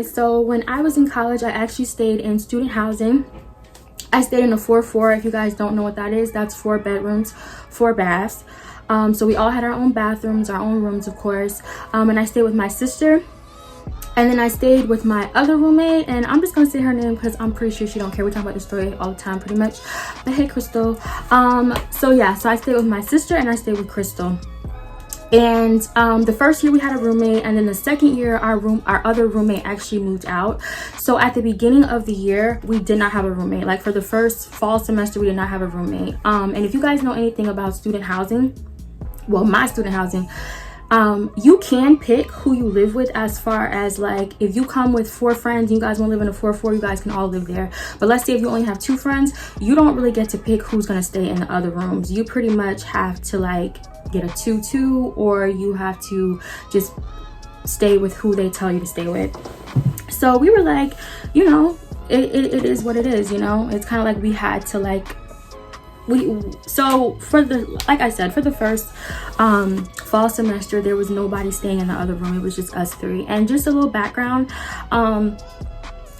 guys, so when I was in college, I actually stayed in student housing. I stayed in a 4-4. If you guys don't know what that is, that's 4 bedrooms, 4 baths. So we all had our own bathrooms, our own rooms, of course. And I stayed with my sister. And then I stayed with my other roommate, and I'm just gonna say her name because I'm pretty sure she don't care. We talk about the story all the time pretty much. But hey, Crystal. So yeah, so I stayed with my sister and I stayed with Crystal. And the first year we had a roommate, and then the second year our other roommate actually moved out. So at the beginning of the year, we did not have a roommate. Like for the first fall semester, we did not have a roommate. And if you guys know anything about student housing, well, my student housing, you can pick who you live with, as far as like if you come with 4 friends and you guys want to live in a 4-4, you guys can all live there. But let's say if you only have 2 friends, you don't really get to pick who's going to stay in the other rooms. You pretty much have to like get a 2-2, or you have to just stay with who they tell you to stay with. So we were like, you know, it is what it is, you know. It's kind of like we had to like so for the, like I said, for the first fall semester, there was nobody staying in the other room. It was just us 3. And just a little background,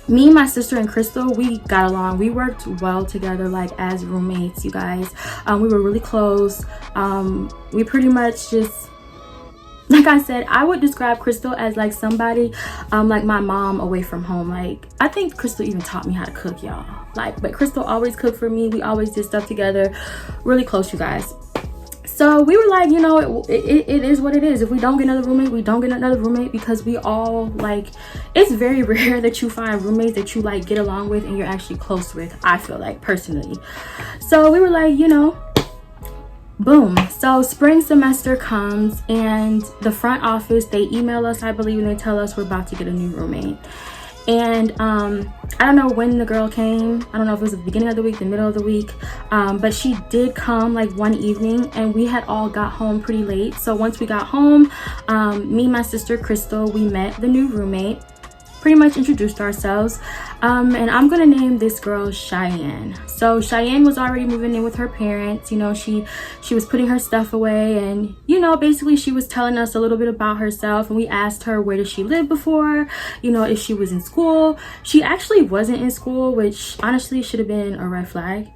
me, my sister, and Crystal, we got along. We worked well together, like as roommates, you guys. We were really close. We pretty much just, like I said, I would describe Crystal as like somebody like my mom away from home. Like I think Crystal even taught me how to cook, y'all. Like, but Crystal always cooked for me. We always did stuff together. Really close, you guys. So we were like, you know, it is what it is. If we don't get another roommate, we don't get another roommate, because we all like, it's very rare that you find roommates that you like get along with and you're actually close with, I feel like, personally. So we were like, you know, boom. So spring semester comes, and the front office, they email us, I believe, and they tell us we're about to get a new roommate. And I don't know when the girl came. I don't know if it was the beginning of the week, the middle of the week, but she did come like one evening, and we had all got home pretty late. So once we got home, me, my sister, Crystal, we met the new roommate, pretty much introduced ourselves, and I'm gonna name this girl Cheyenne. So Cheyenne was already moving in with her parents. You know, she was putting her stuff away, and you know, basically she was telling us a little bit about herself, and we asked her where did she live before, you know, if she was in school. She actually wasn't in school, which honestly should have been a red flag,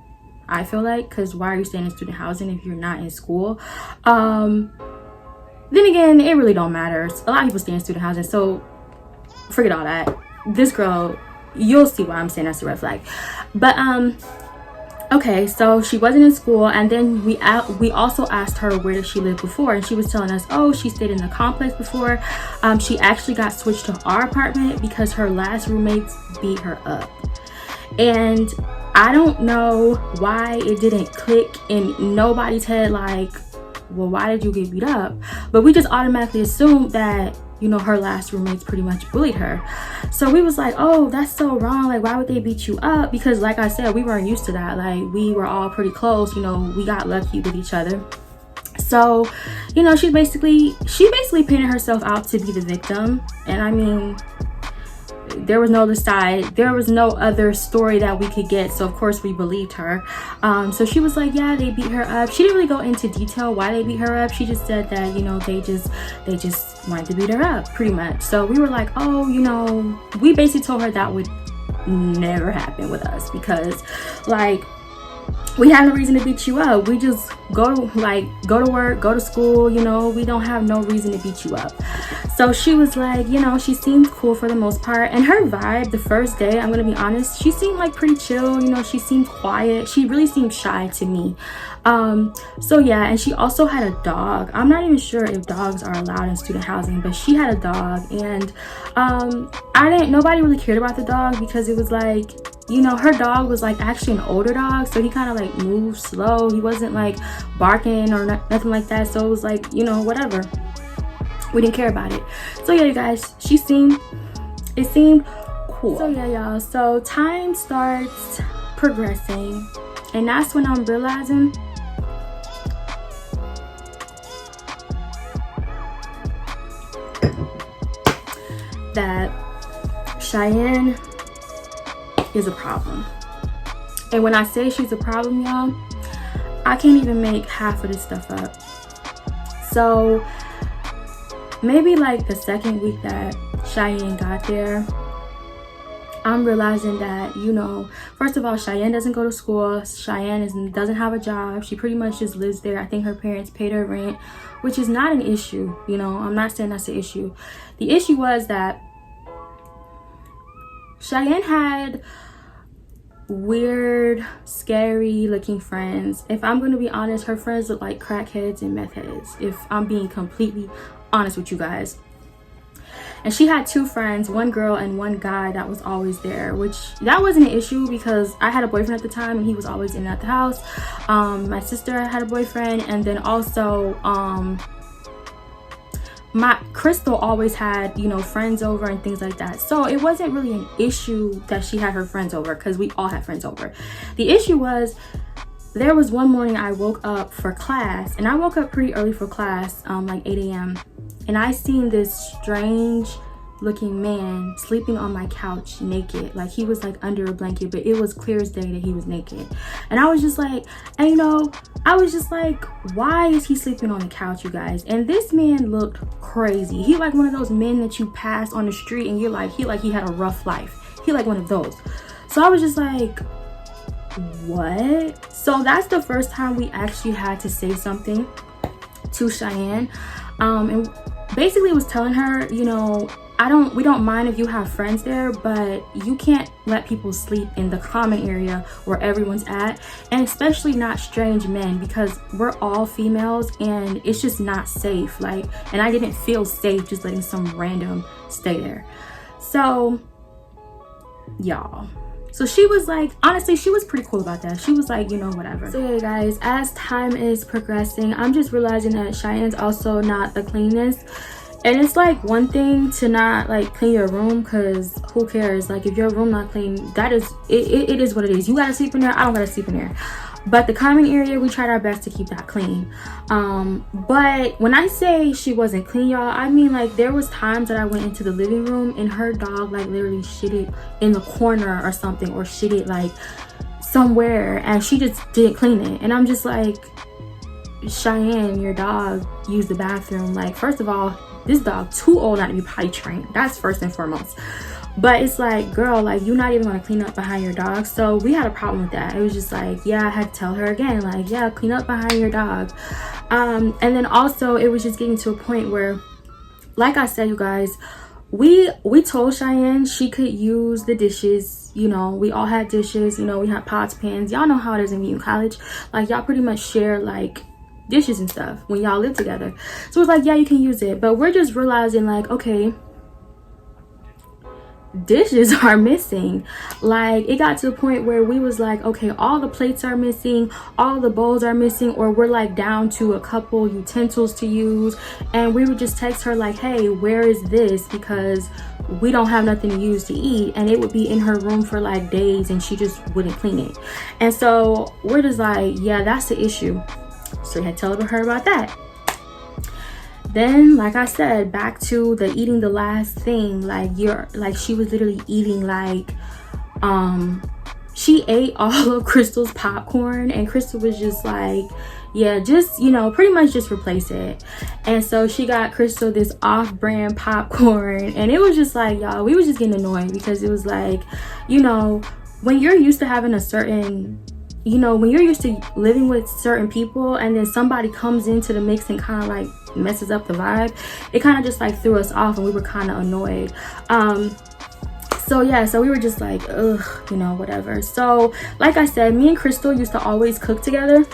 I feel like, because why are you staying in student housing if you're not in school? Then again, it really don't matter. A lot of people stay in student housing, so forget all that. This girl, you'll see why I'm saying that's a red flag. But okay, so she wasn't in school, and then we also asked her where did she live before, and she was telling us, oh, she stayed in the complex before. She actually got switched to our apartment because her last roommates beat her up. And I don't know why it didn't click in nobody's head, like, well, why did you get beat up? But we just automatically assumed that, you know, her last roommates pretty much bullied her. So we was like, oh, that's so wrong. Like, why would they beat you up? Because like I said, we weren't used to that. Like, we were all pretty close, you know, we got lucky with each other. So, you know, she basically painted herself out to be the victim. And I mean, there was no other side, there was no other story that we could get, so of course we believed her. So she was like, yeah, they beat her up. She didn't really go into detail why they beat her up. She just said that, you know, they just wanted to beat her up, pretty much. So we were like, oh, you know, we basically told her that would never happen with us, because like, we have no reason to beat you up. We just go to work, go to school, you know, we don't have no reason to beat you up. So she was like, you know, she seemed cool for the most part. And her vibe the first day, I'm gonna be honest, she seemed like pretty chill, you know, she seemed quiet. She really seemed shy to me. So yeah, and she also had a dog. I'm not even sure if dogs are allowed in student housing, but she had a dog. And nobody really cared about the dog, because it was like, you know, her dog was like actually an older dog, so he kind of like moved slow. He wasn't like barking or nothing like that, so it was like, you know, whatever, we didn't care about it. So yeah, you guys, it seemed cool. So yeah, y'all, so time starts progressing, and that's when I'm realizing that Cheyenne is a problem. And when I say she's a problem, y'all, I can't even make half of this stuff up. So maybe like the second week that Cheyenne got there, I'm realizing that, you know, first of all, Cheyenne doesn't go to school. Doesn't have a job. She pretty much just lives there. I think her parents paid her rent, which is not an issue. You know, I'm not saying that's the issue. The issue was that Cheyenne had weird, scary looking friends. If I'm going to be honest, her friends look like crackheads and meth heads, if I'm being completely honest with you guys. And she had two friends, one girl and one guy that was always there, which that wasn't an issue because I had a boyfriend at the time and he was always in and out the house. My sister had a boyfriend, and then also my Crystal always had, you know, friends over and things like that. So it wasn't really an issue that she had her friends over, because we all had friends over. The issue was, there was one morning I woke up for class, and I woke up pretty early for class, like 8 a.m. and I seen this strange looking man sleeping on my couch naked. Like, he was like under a blanket, but it was clear as day that he was naked. And I was just like, and you know, I was just like, why is he sleeping on the couch, you guys? And this man looked crazy. He like one of those men that you pass on the street and you're like, he had a rough life. He like one of those. So I was just like, what? So that's the first time we actually had to say something to Cheyenne, and basically was telling her, you know, we don't mind if you have friends there, but you can't let people sleep in the common area where everyone's at, and especially not strange men, because we're all females and it's just not safe. Like, and I didn't feel safe just letting some random stay there. So y'all, so she was like, honestly, she was pretty cool about that. She was like, you know, whatever. So yeah, guys, as time is progressing, I'm just realizing that Cheyenne's also not the cleanest. And it's like one thing to not like clean your room, because who cares? Like, if your room not clean, that is it is what it is. You gotta sleep in there, I don't gotta sleep in there. But the common area, we tried our best to keep that clean. But when I say she wasn't clean, y'all, I mean, like, there was times that I went into the living room and her dog like literally shitted in the corner or something, or shitted like somewhere, and she just didn't clean it. And I'm just like, Cheyenne, your dog used the bathroom. Like, first of all, this dog too old not to be potty trained. That's first and foremost. But it's like, girl, like, you're not even gonna clean up behind your dog. So we had a problem with that. It was just like, yeah, I had to tell her again, like, yeah, clean up behind your dog. And then also it was just getting to a point where, like I said, you guys, we told Cheyenne she could use the dishes. You know, we all had dishes, you know, we had pots, pans. Y'all know how it is in VU college. Like, y'all pretty much share like dishes and stuff when y'all live together. So it's like, yeah, you can use it. But we're just realizing, like, okay, dishes are missing. Like, it got to the point where we was like, okay, all the plates are missing, all the bowls are missing, or we're like down to a couple utensils to use. And we would just text her like, hey, where is this? Because we don't have nothing to use to eat. And it would be in her room for like days and she just wouldn't clean it. And so we're just like, yeah, that's the issue. So we had to tell her about that. Then, like I said, back to the eating the last thing. Like, she was literally eating like, she ate all of Crystal's popcorn, and Crystal was just like, yeah, just, you know, pretty much just replace it. And so she got Crystal this off-brand popcorn, and it was just like, y'all, we was just getting annoyed, because it was like, you know, when you're used to having a certain, you know, when you're used to living with certain people and then somebody comes into the mix and kind of like messes up the vibe, it kind of just like threw us off, and we were kind of annoyed. So yeah, so we were just like, ugh, you know, whatever. So like I said, me and Crystal used to always cook together.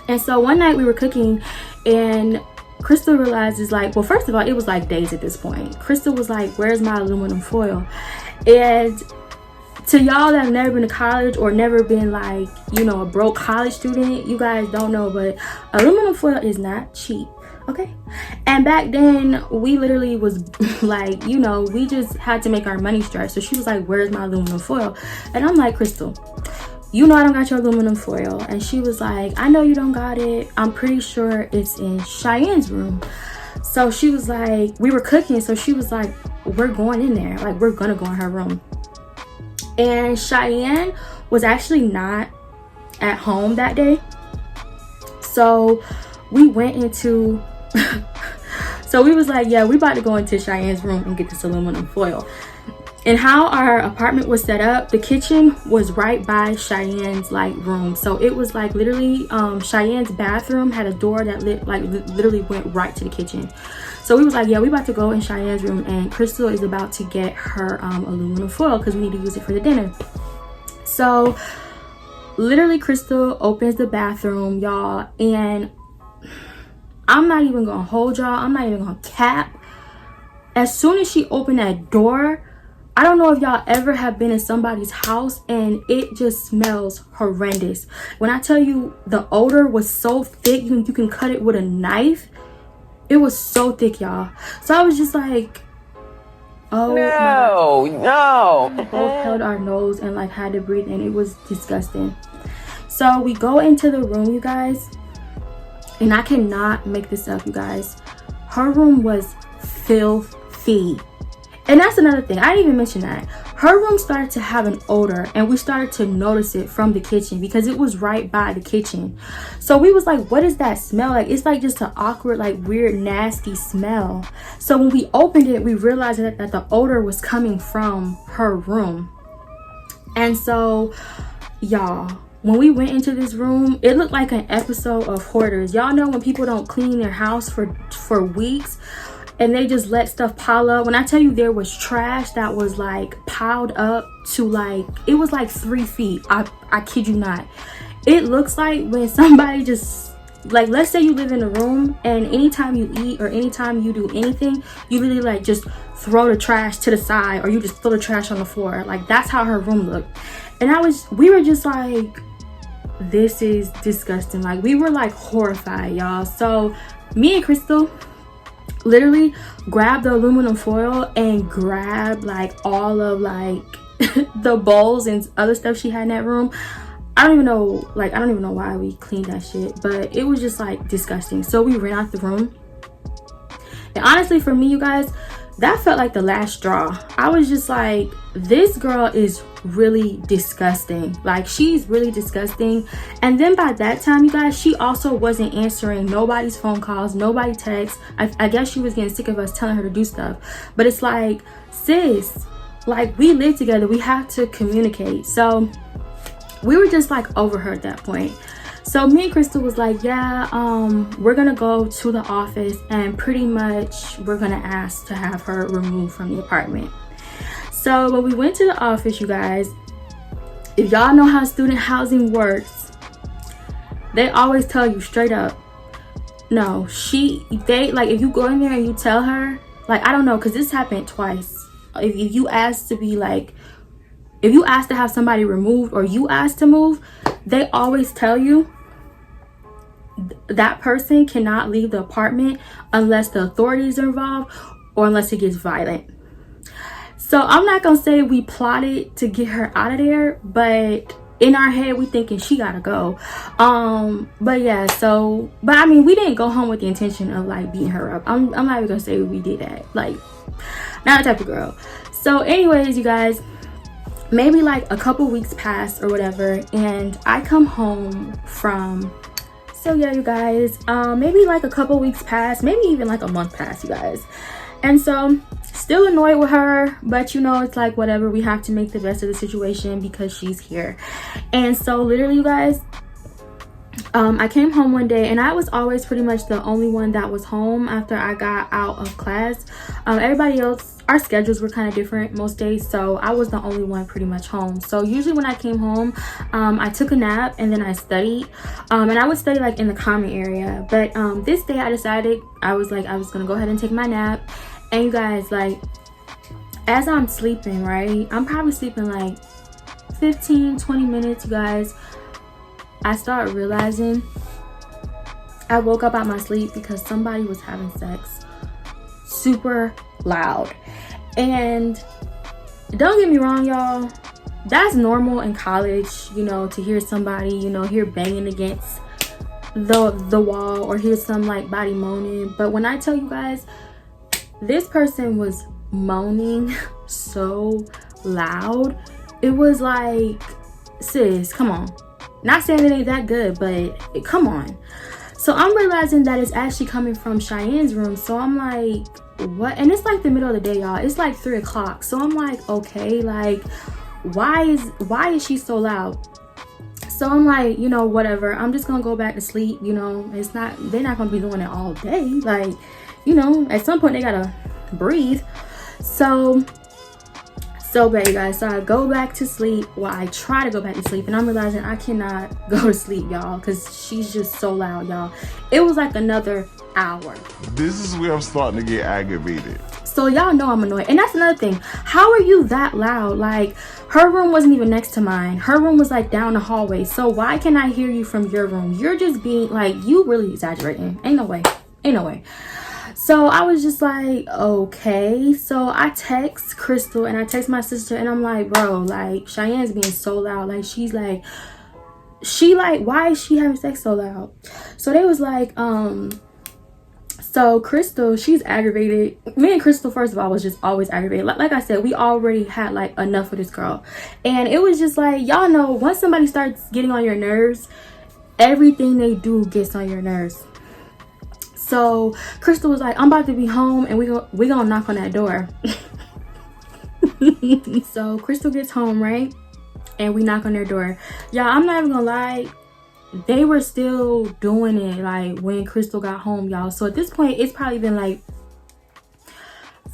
And so one night we were cooking, and Crystal realizes, like, well, first of all, it was like days at this point. Crystal was like, where's my aluminum foil? And to y'all that have never been to college or never been like, you know, a broke college student, you guys don't know, but aluminum foil is not cheap, okay? And back then we literally was like, you know, we just had to make our money stretch. So she was like, where's my aluminum foil? And I'm like, Crystal, you know I don't got your aluminum foil. And she was like, I know you don't got it. I'm pretty sure it's in Cheyenne's room. So she was like, we were cooking, so she was like, we're going in there, like, we're gonna go in her room. And Cheyenne was actually not at home that day. So we went into, so we was like, yeah, we about to go into Cheyenne's room and get this aluminum foil. And how our apartment was set up, the kitchen was right by Cheyenne's like room. So it was like literally Cheyenne's bathroom had a door that literally went right to the kitchen. So we was like, yeah, we about to go in Cheyenne's room, and Crystal is about to get her aluminum foil because we need to use it for the dinner. So literally Crystal opens the bathroom, y'all, and I'm not even gonna hold y'all, I'm not even gonna cap. As soon as she opened that door, I don't know if y'all ever have been in somebody's house and it just smells horrendous. When I tell you the odor was so thick, you can cut it with a knife. It was so thick, y'all. So I was just like, oh no. We both held our nose and like had to breathe in. It was disgusting. So we go into the room, you guys, and I cannot make this up, you guys. Her room was filthy. And that's another thing, I didn't even mention that. Her room started to have an odor, and we started to notice it from the kitchen because it was right by the kitchen. So we was like, what is that smell? Like, it's like just an awkward, like weird, nasty smell. So when we opened it, we realized that the odor was coming from her room. And so, y'all, when we went into this room, it looked like an episode of Hoarders. Y'all know when people don't clean their house for weeks, and they just let stuff pile up. When I tell you there was trash that was like piled up to like, it was like 3 feet. I kid you not. It looks like when somebody just, like, let's say you live in a room and anytime you eat or anytime you do anything, you literally like just throw the trash to the side or you just throw the trash on the floor. Like, that's how her room looked. And we were just like, this is disgusting. Like, we were like horrified, y'all. So me and Crystal literally grabbed the aluminum foil and grabbed like all of like the bowls and other stuff she had in that room. I don't even know why we cleaned that shit, but it was just like disgusting. So we ran out the room, and honestly for me, you guys, that felt like the last straw. I was just like, this girl is really disgusting. Like, she's really disgusting. And then by that time, you guys, she also wasn't answering nobody's phone calls, nobody texts. I guess she was getting sick of us telling her to do stuff. But it's like, sis, like, we live together, we have to communicate. So we were just like over her at that point. So me and Crystal was like, yeah, we're gonna go to the office and pretty much we're gonna ask to have her removed from the apartment. So when we went to the office, you guys, if y'all know how student housing works, they always tell you straight up, no, like, if you go in there and you tell her, like, I don't know, because this happened twice. If you ask to be like, if you ask to have somebody removed or you ask to move, they always tell you that person cannot leave the apartment unless the authorities are involved or unless it gets violent. So I'm not gonna say we plotted to get her out of there, but in our head we thinking she gotta go. But yeah, but I mean, we didn't go home with the intention of like beating her up. I'm not even gonna say we did that. Like, not the type of girl. So anyways, you guys, maybe like a couple weeks passed or whatever, and I come home from, so yeah, you guys, maybe like a couple weeks passed, maybe even like a month passed, you guys. And so still annoyed with her, but you know, it's like whatever, we have to make the best of the situation because she's here. And so literally, you guys, I came home one day and I was always pretty much the only one that was home after I got out of class. Everybody else, our schedules were kind of different most days, so I was the only one pretty much home. So usually when I came home, I took a nap and then I studied, and I would study like in the common area. But this day I decided I was gonna go ahead and take my nap. And you guys, like, as I'm sleeping, right, I'm probably sleeping like 15-20 minutes, you guys, I start realizing I woke up out my sleep because somebody was having sex super loud. And don't get me wrong, y'all, that's normal in college, you know, to hear somebody, you know, hear banging against the wall or hear some like body moaning. But when I tell you guys, this person was moaning so loud, it was like, sis, come on. Not saying it ain't that good, but come on. So I'm realizing that it's actually coming from Cheyenne's room. So I'm like, what? And it's like the middle of the day, y'all. It's like 3 o'clock. So I'm like, okay, like why is she so loud? So I'm like, you know, whatever, I'm just gonna go back to sleep. You know, they're not gonna be doing it all day. Like, you know, at some point they gotta breathe. So bad, you guys. So I go back to sleep. Well, I try to go back to sleep, and I'm realizing I cannot go to sleep, y'all, because she's just so loud, y'all. It was like another hour. This is where I'm starting to get aggravated. So y'all know I'm annoyed. And that's another thing. How are you that loud? Like, her room wasn't even next to mine. Her room was like down the hallway. So why can I hear you from your room? You're just being like, you really exaggerating. Ain't no way. Ain't no way. So I was just like, okay. So I text Crystal and I text my sister, and I'm like, bro, like, Cheyenne's being so loud. Like, why is she having sex so loud? So they was like, so Crystal, she's aggravated. Me and Crystal, first of all, was just always aggravated. Like I said, we already had like enough of this girl. And it was just like, y'all know, once somebody starts getting on your nerves, everything they do gets on your nerves. So Crystal was like, I'm about to be home and we gonna knock on that door. So Crystal gets home, right? And we knock on their door. Y'all, I'm not even gonna lie, they were still doing it like when Crystal got home, y'all. So at this point, it's probably been like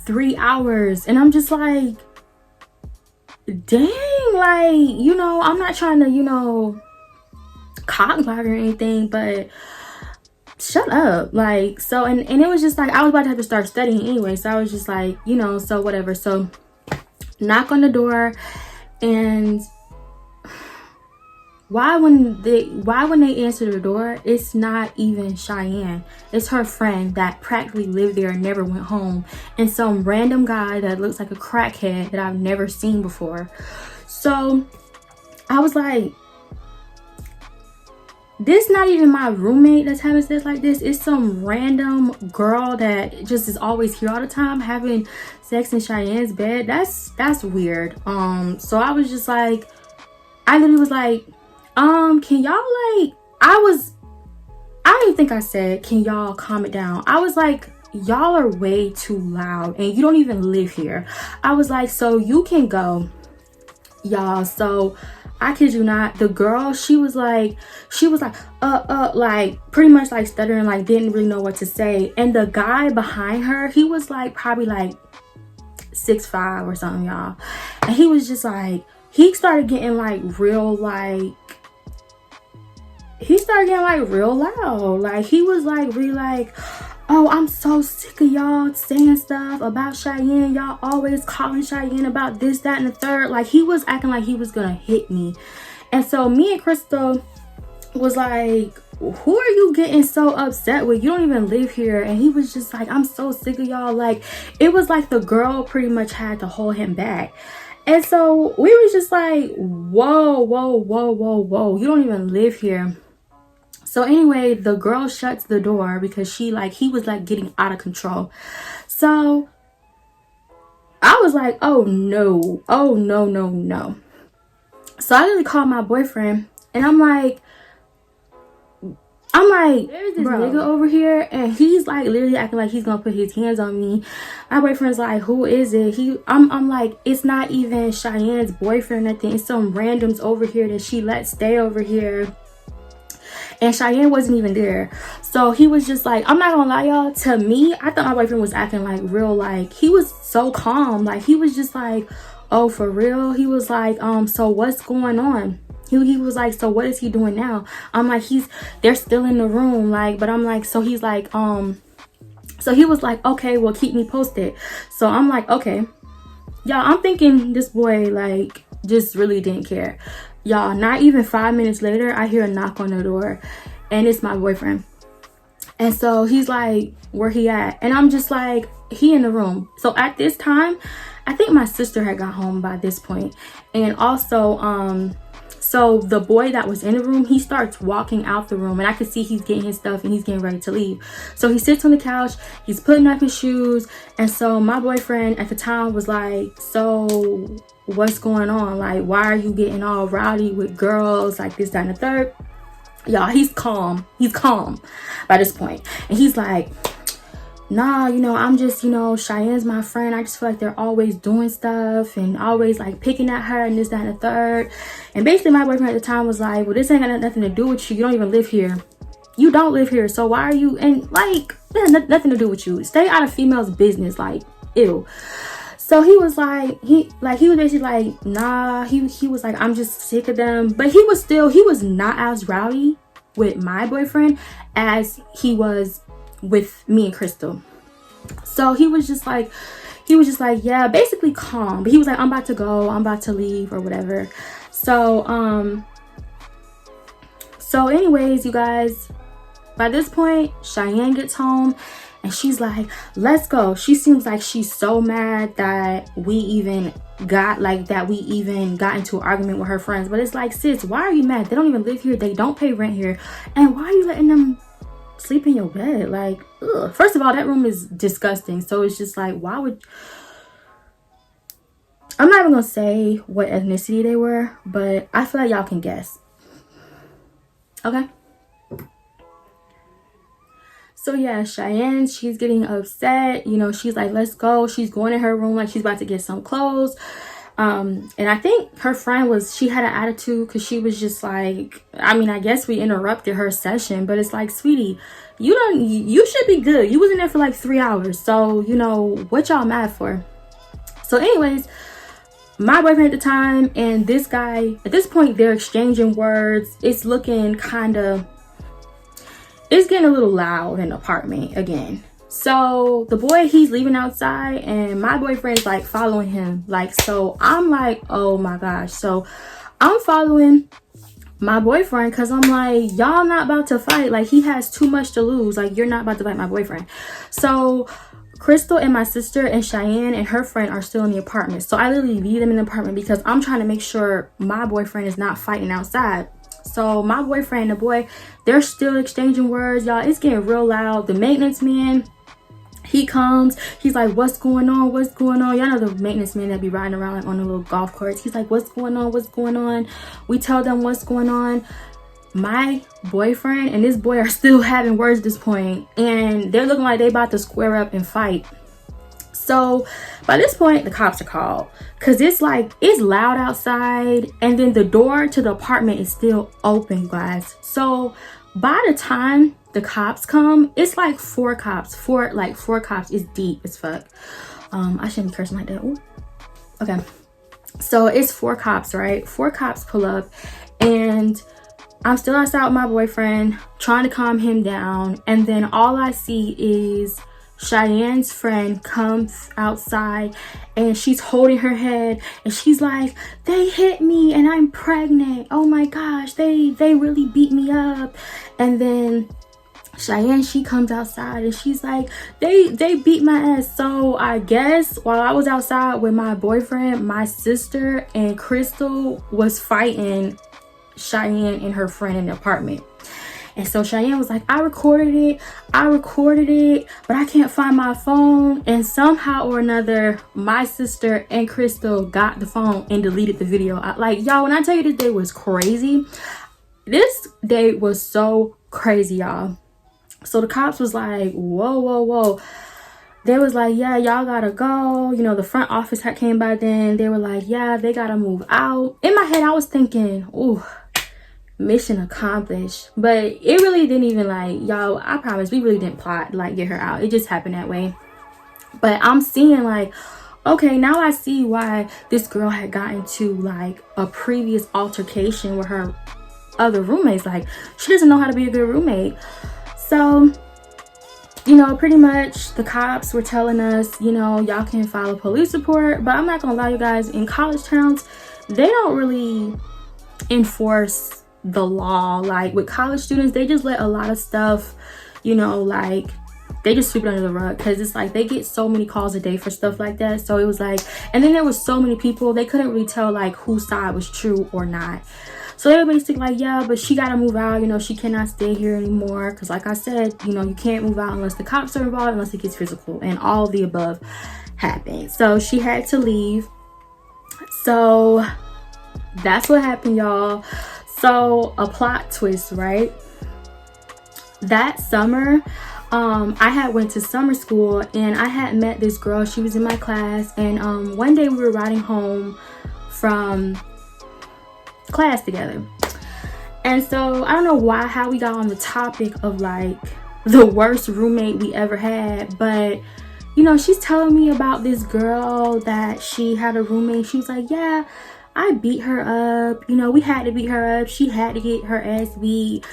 3 hours, and I'm just like, dang, like, you know, I'm not trying to, you know, cock block or anything, but shut up. Like, so and it was just like, I was about to have to start studying anyway, so I was just like, you know, so whatever. So knock on the door, and why when they answer the door, it's not even Cheyenne. It's her friend that practically lived there and never went home, and some random guy that looks like a crackhead that I've never seen before. So I was like, this not even my roommate that's having sex like this. It's some random girl that just is always here all the time having sex in Cheyenne's bed. That's weird. So I was just like, I literally was like, can y'all, like, I don't even think I said, can y'all calm it down? I was like, y'all are way too loud and you don't even live here. I was like, so you can go, y'all. So I kid you not, the girl, she was like pretty much like stuttering, like didn't really know what to say. And the guy behind her, he was like probably like 6'5" or something, y'all. And he was just like, he started getting like real loud. Like, he was like really like, oh, I'm so sick of y'all saying stuff about Cheyenne. Y'all always calling Cheyenne about this, that, and the third. Like, he was acting like he was gonna hit me. And so me and Crystal was like, who are you getting so upset with? You don't even live here. And he was just like, I'm so sick of y'all. Like, it was like the girl pretty much had to hold him back. And so we were just like, whoa, you don't even live here. So anyway, the girl shuts the door because he was like getting out of control. So I was like, oh no. So I literally called my boyfriend, and I'm like, there's this nigga over here, and he's like literally acting like he's gonna put his hands on me. My boyfriend's like, who is it? I'm like, it's not even Cheyenne's boyfriend or nothing. It's some randoms over here that she let stay over here. And Cheyenne wasn't even there. So he was just like, I'm not gonna lie, y'all, to me, I thought my boyfriend was acting like real, like, he was so calm. Like, he was just like, oh, for real? He was like, so what's going on? He was like, so what is he doing now? I'm like, they're still in the room. Like, but I'm like, so he's like, so he was like, okay, well, keep me posted. So I'm like, okay. Y'all, I'm thinking this boy, like, just really didn't care. Y'all, not even 5 minutes later, I hear a knock on the door, and it's my boyfriend. And so he's like, where he at? And I'm just like, he in the room. So at this time, I think my sister had got home by this point. And also, so the boy that was in the room, he starts walking out the room, and I could see he's getting his stuff and he's getting ready to leave. So he sits on the couch, he's putting up his shoes. And so my boyfriend at the time was like, so what's going on? Like, why are you getting all rowdy with girls, like this, that, and the third? Y'all, he's calm by this point. And he's like, nah, you know, I'm just, you know, Cheyenne's my friend. I just feel like they're always doing stuff and always like picking at her and this, that, and the third. And basically my boyfriend at the time was like, well, this ain't got nothing to do with you. You don't even live here. You don't live here. So why are you, and like, it has nothing to do with you. Stay out of females' business. Like, ew. So he was like, he was basically like, nah, he was like, I'm just sick of them. But he was not as rowdy with my boyfriend as he was with me and Crystal. So he was just like, yeah, basically calm. But he was like, I'm about to go, I'm about to leave or whatever. So anyways, you guys, by this point, Cheyenne gets home and she's like, let's go. She seems like she's so mad that we even got into an argument with her friends. But it's like, sis, why are you mad? They don't even live here. They don't pay rent here. And why are you letting them sleep in your bed? Like, ugh. First of all, that room is disgusting. So it's just like, why would... I'm not even gonna say what ethnicity they were, but I feel like y'all can guess. Okay. So yeah, Cheyenne, she's getting upset. You know, she's like, let's go. She's going in her room like she's about to get some clothes. And I think her friend she had an attitude because she was just like, I mean, I guess we interrupted her session, but it's like, sweetie, you should be good. You was in there for like 3 hours. So, you know, what y'all mad for? So anyways, my boyfriend at the time and this guy, at this point, they're exchanging words. It's looking it's getting a little loud in the apartment again. So the boy, he's leaving outside and my boyfriend's like following him. Like, so I'm like, oh my gosh. So I'm following my boyfriend because I'm like, y'all not about to fight. Like, he has too much to lose. Like, you're not about to fight my boyfriend. So Crystal and my sister and Cheyenne and her friend are still in the apartment. So I literally leave them in the apartment because I'm trying to make sure my boyfriend is not fighting outside. So my boyfriend and the boy, they're still exchanging words, y'all. It's getting real loud. The maintenance man, he comes. He's like, what's going on? What's going on? Y'all know the maintenance man that be riding around like on the little golf carts. He's like, what's going on? What's going on? We tell them what's going on. My boyfriend and this boy are still having words at this point, and they're looking like they about to square up and fight. So by this point, the cops are called because it's loud outside, and then the door to the apartment is still open, guys. So by the time the cops come, it's like four cops. Four cops. It's deep as fuck. I shouldn't be cursing like that. Ooh. Okay. So it's 4 cops, right? 4 cops pull up, and I'm still outside with my boyfriend trying to calm him down, and then all I see is Cheyenne's friend comes outside and she's holding her head and she's like, they hit me and I'm pregnant. Oh my gosh, they really beat me up. And then Cheyenne, she comes outside and she's like, they beat my ass. So I guess while I was outside with my boyfriend, my sister and Crystal was fighting Cheyenne and her friend in the apartment. And so Cheyenne was like, I recorded it, but I can't find my phone. And somehow or another, my sister and Crystal got the phone and deleted the video. Like, y'all, when I tell you this day was crazy, this day was so crazy, y'all. So the cops was like, whoa. They was like, yeah, y'all gotta go. You know, the front office came by then. They were like, yeah, they gotta move out. In my head, I was thinking, ooh, mission accomplished. But it really didn't even, like, y'all, I promise, we really didn't plot like get her out. It just happened that way. But I'm seeing like, okay, now I see why this girl had gotten to like a previous altercation with her other roommates. Like, she doesn't know how to be a good roommate. So, you know, pretty much the cops were telling us, you know, y'all can file a police report. But I'm not gonna lie, you guys, in college towns, they don't really enforce the law. Like with college students, they just let a lot of stuff, you know, like they just sweep it under the rug because it's like they get so many calls a day for stuff like that. So it was like, and then there was so many people, they couldn't really tell like whose side was true or not. So they were basically like, yeah, but she gotta move out, you know, she cannot stay here anymore because like I said, you know, you can't move out unless the cops are involved, unless it gets physical, and all the above happened. So she had to leave. So that's what happened, y'all. So a plot twist, right? That summer, I had went to summer school and I had met this girl. She was in my class, and one day we were riding home from class together. And so I don't know how we got on the topic of like the worst roommate we ever had, but you know, she's telling me about this girl that she had a roommate. She was like, yeah, I beat her up. You know, we had to beat her up. She had to get her ass beat.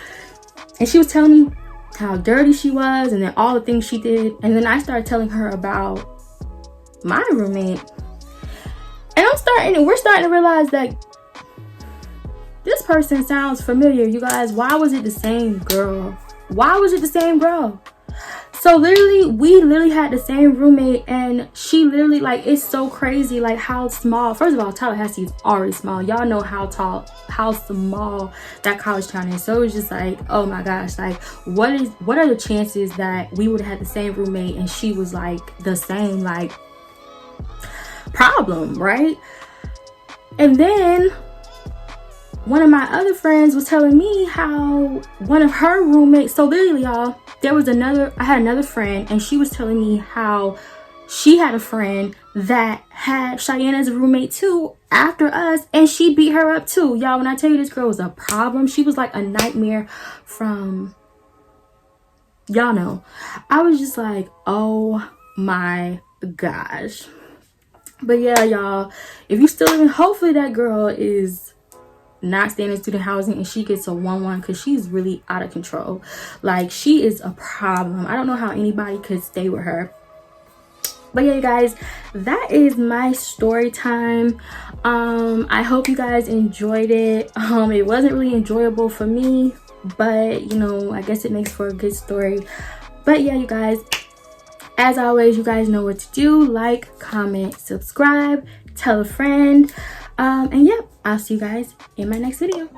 And she was telling me how dirty she was and then all the things she did. And then I started telling her about my roommate. And we're starting to realize that this person sounds familiar, you guys. Why was it the same girl? Why was it the same girl? So we literally had the same roommate, and she literally, like, it's so crazy, like, how small. First of all, Tallahassee is already small. Y'all know how small that college town is. So it was just like, oh my gosh, like, what are the chances that we would have had the same roommate and she was like the same, like, problem, right? And then one of my other friends was telling me how one of her roommates, so literally, y'all, I had another friend, and she was telling me how she had a friend that had Cheyenne as a roommate too after us, and she beat her up too. Y'all, when I tell you this girl was a problem, she was like a nightmare from, y'all know. I was just like, oh my gosh. But yeah, y'all, if you still living, hopefully that girl is not staying in student housing and she gets a 1-1, because she's really out of control. Like, she is a problem. I don't know how anybody could stay with her. But yeah, you guys, that is my story time. I hope you guys enjoyed it. It wasn't really enjoyable for me, but you know, I guess it makes for a good story. But yeah, you guys, as always, you guys know what to do. Like, comment, subscribe, tell a friend. And yeah, I'll see you guys in my next video.